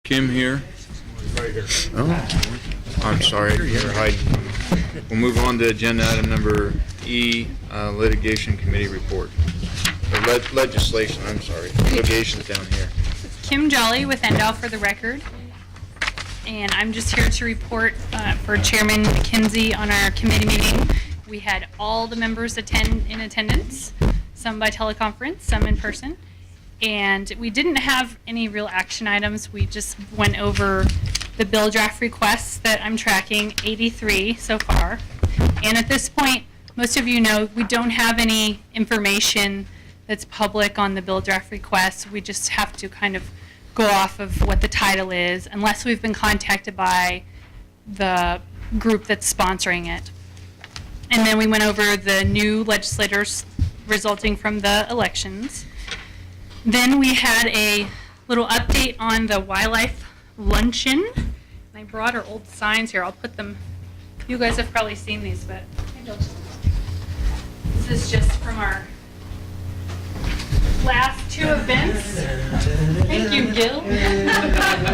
Kim here. Right here. Oh, I'm sorry. You're hiding. We'll move on to agenda item number E, litigation committee report. Or legislation, I'm sorry. Litigation's down here. Kim Jolly with Endell for the record. And I'm just here to report for Chairman McKenzie on our committee meeting. We had all the members in attendance, some by teleconference, some in person. And we didn't have any real action items. We just went over the bill draft requests that I'm tracking, 83 so far. And at this point, most of you know we don't have any information that's public on the bill draft requests. We just have to kind of go off of what the title is, unless we've been contacted by the group that's sponsoring it. And then we went over the new legislators resulting from the elections. Then we had a little update on the wildlife luncheon. I brought our old signs here. I'll put them, you guys have probably seen these, but this is just from our last two events. Thank you, Gil.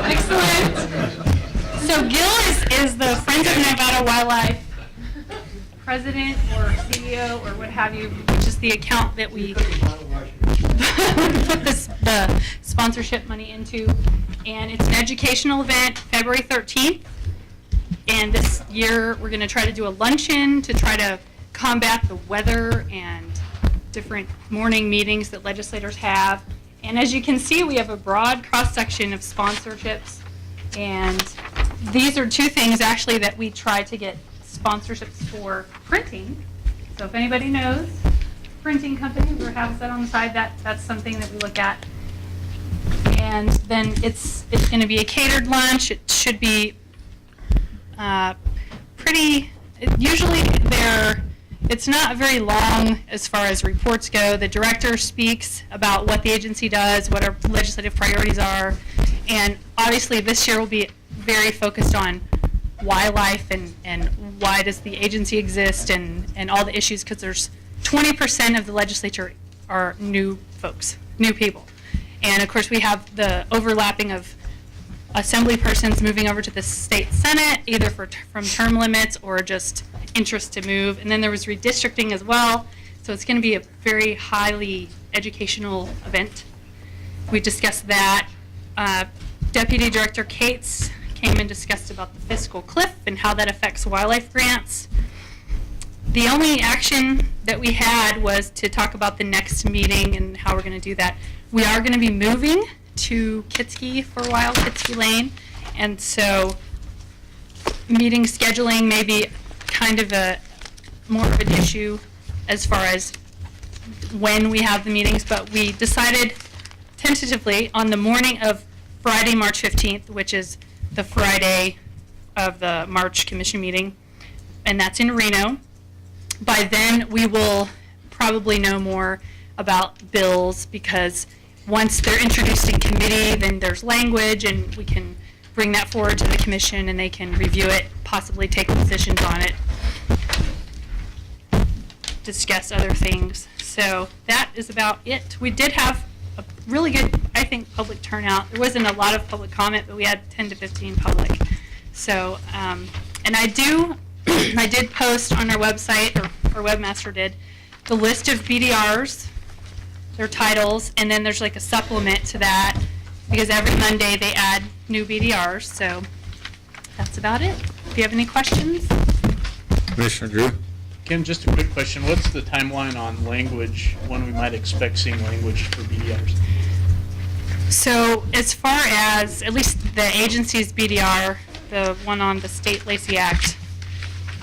Excellent. So Gil is the Friends of Nevada Wildlife president or CEO or what have you, which is the account that we put the sponsorship money into. And it's an educational event, February 13th. And this year we're going to try to do a luncheon to try to combat the weather and different morning meetings that legislators have. And as you can see, we have a broad cross-section of sponsorships. And these are two things actually that we try to get sponsorships for printing. So if anybody knows printing companies or has that on the side, that's something that we look at. And then it's going to be a catered lunch. It should be usually it's not very long as far as reports go. The director speaks about what the agency does, what our legislative priorities are, and obviously this year will be very focused on wildlife and why does the agency exist and all the issues, because there's 20% of the legislature are new folks, new people. And of course we have the overlapping of assembly persons moving over to the state senate, either from term limits or just interest to move. And then there was redistricting as well. So it's going to be a very highly educational event. We discussed that. Deputy Director Cates came and discussed about the fiscal cliff and how that affects wildlife grants. The only action that we had was to talk about the next meeting and how we're going to do that. We are going to be moving to Kitsky for a while, Kitsky Lane, and so meeting scheduling may be kind of more of an issue as far as when we have the meetings, but we decided tentatively on the morning of Friday, March 15th, which is the Friday of the March Commission meeting, and that's in Reno. By then, we will probably know more about bills, because once they're introduced in committee, then there's language, and we can bring that forward to the commission, and they can review it, possibly take positions on it, discuss other things. So that is about it. We did have a really good, I think, public turnout. There wasn't a lot of public comment, but we had 10 to 15 public. So, and I did post on our website, or our webmaster did, the list of BDRs, their titles, and then there's like a supplement to that, because every Monday they add new BDRs. So that's about it. If you have any questions. Commissioner Drew? Kim, just a quick question. What's the timeline on language, when we might expect seeing language for BDRs? So as far as at least the agency's BDR, the one on the State Lacey Act,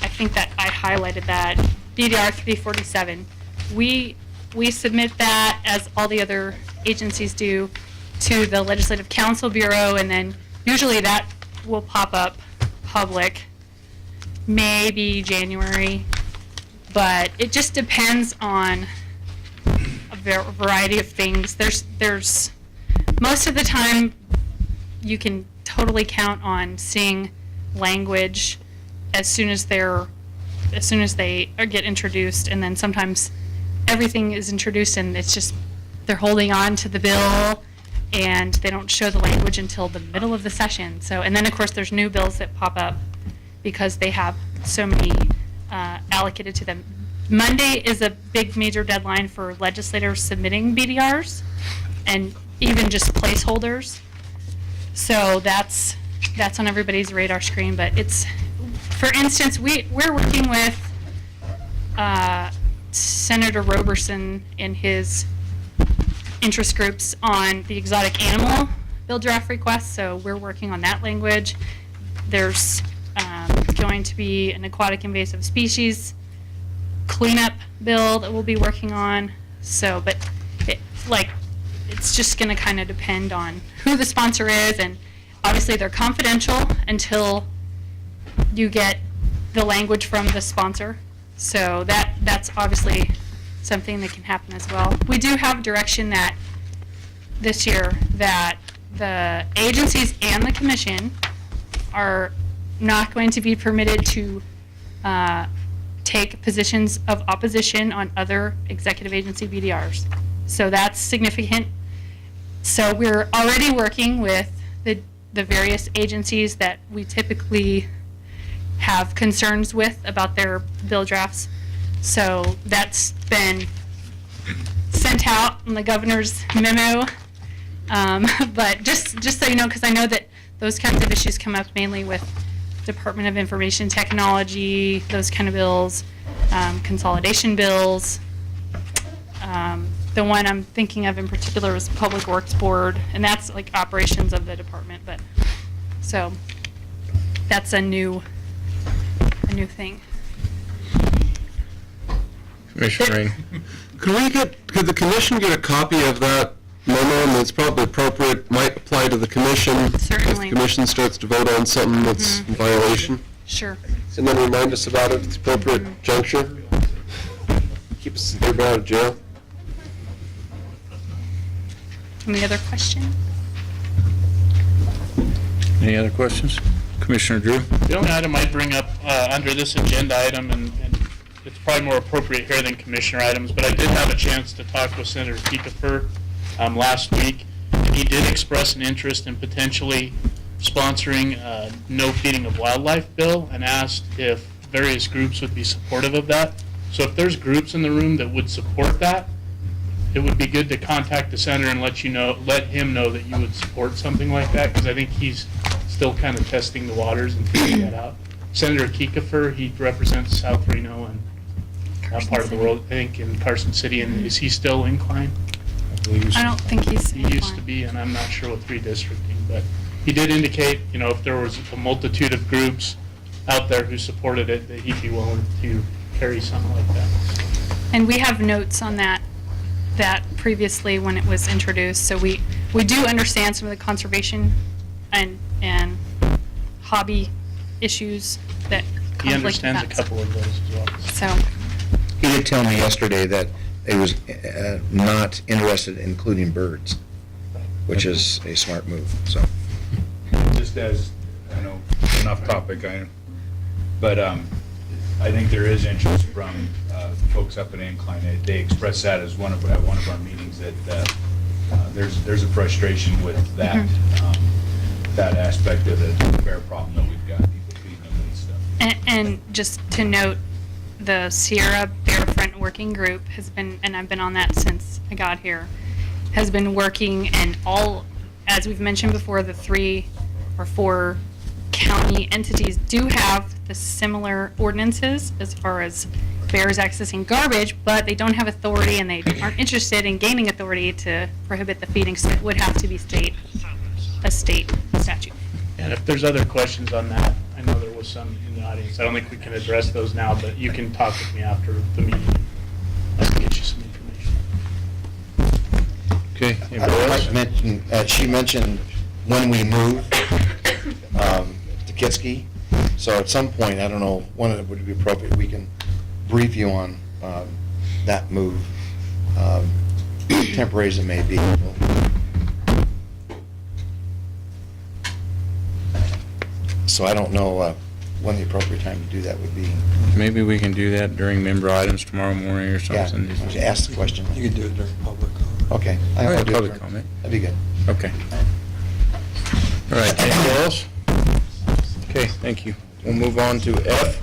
I think that I highlighted that, BDR 347. We submit that, as all the other agencies do, to the Legislative Counsel Bureau, and then usually that will pop up public, maybe January, but it just depends on a variety of things. There's most of the time you can totally count on seeing language as soon as they get introduced, and then sometimes everything is introduced and it's just they're holding on to the bill and they don't show the language until the middle of the session. So, and then of course there's new bills that pop up because they have so many allocated to them. Monday is a big major deadline for legislators submitting BDRs and even just placeholders. So that's on everybody's radar screen. But it's, for instance, we're working with Senator Roberson and his interest groups on the exotic animal bill draft request. So we're working on that language. There's going to be an aquatic invasive species cleanup bill that we'll be working on. So, but it's just going to kind of depend on who the sponsor is, and obviously they're confidential until you get the language from the sponsor. So that's obviously something that can happen as well. We do have direction that this year that the agencies and the commission are not going to be permitted to take positions of opposition on other executive agency BDRs. So that's significant. So we're already working with the various agencies that we typically have concerns with about their bill drafts. So that's been sent out in the governor's memo. But just so you know, because I know that those kinds of issues come up mainly with Department of Information Technology, those kind of bills, consolidation bills. The one I'm thinking of in particular is Public Works Board, and that's like operations of the department. But so that's a new thing. Commissioner Rain. Could the commission get a copy of that memo, and it's probably appropriate, might apply to the commission? Certainly. If the commission starts to vote on something that's in violation, Sure. and then remind us about it at the appropriate juncture? Keep us everybody out of jail. Any other questions? Any other questions? Commissioner Drew? The only item I'd bring up under this agenda item, and it's probably more appropriate here than commissioner items, but I did have a chance to talk with Senator Kiefer last week, and he did express an interest in potentially sponsoring a no feeding of wildlife bill, and asked if various groups would be supportive of that. So if there's groups in the room that would support that, it would be good to contact the senator and let him know that you would support something like that, because I think he's still kind of testing the waters and figuring that out. Senator Kiefer, he represents South Reno and that part of the world, I think, in Carson City. And is he still inclined? I don't think he's He used to be, and I'm not sure with redistricting, but he did indicate, if there was a multitude of groups out there who supported it, that he'd be willing to carry something like that. And we have notes on that previously when it was introduced. So we do understand some of the conservation and hobby issues that conflict with He understands a that. couple of those as well. So, He did tell me yesterday that he was not interested in including birds, which is a smart move, so. Just as, I know, an off-topic item, but I think there is interest from folks up in Incline. They expressed that as at one of our meetings, that there's a frustration with that that aspect of the bear problem that we've got, people feeding them and stuff. and just to note, the Sierra Bearfront Working Group has been, and I've been on that since I got here, has been working, and all, as we've mentioned before, the 3 or 4 county entities do have the similar ordinances as far as bears accessing garbage, but they don't have authority, and they aren't interested in gaining authority to prohibit the feeding, so it would have to be a state statute. And if there's other questions on that, I know there was some in the audience. I don't think we can address those now, but you can talk with me after the meeting. I can get you some information. Okay. I'd Anybody like else? to mention, she mentioned when we move to Kitski. So at some point, I don't know when it would be appropriate, we can brief you on that move, temporary as it may be. So I don't know when the appropriate time to do that would be. Maybe we can do that during member items tomorrow morning or Yeah, something. just ask the question. You can do it during public comment. Okay. Oh, yeah, I'll do it public during- comment. That'd be good. Okay. All right, anything else? Okay, thank you. We'll move on to F,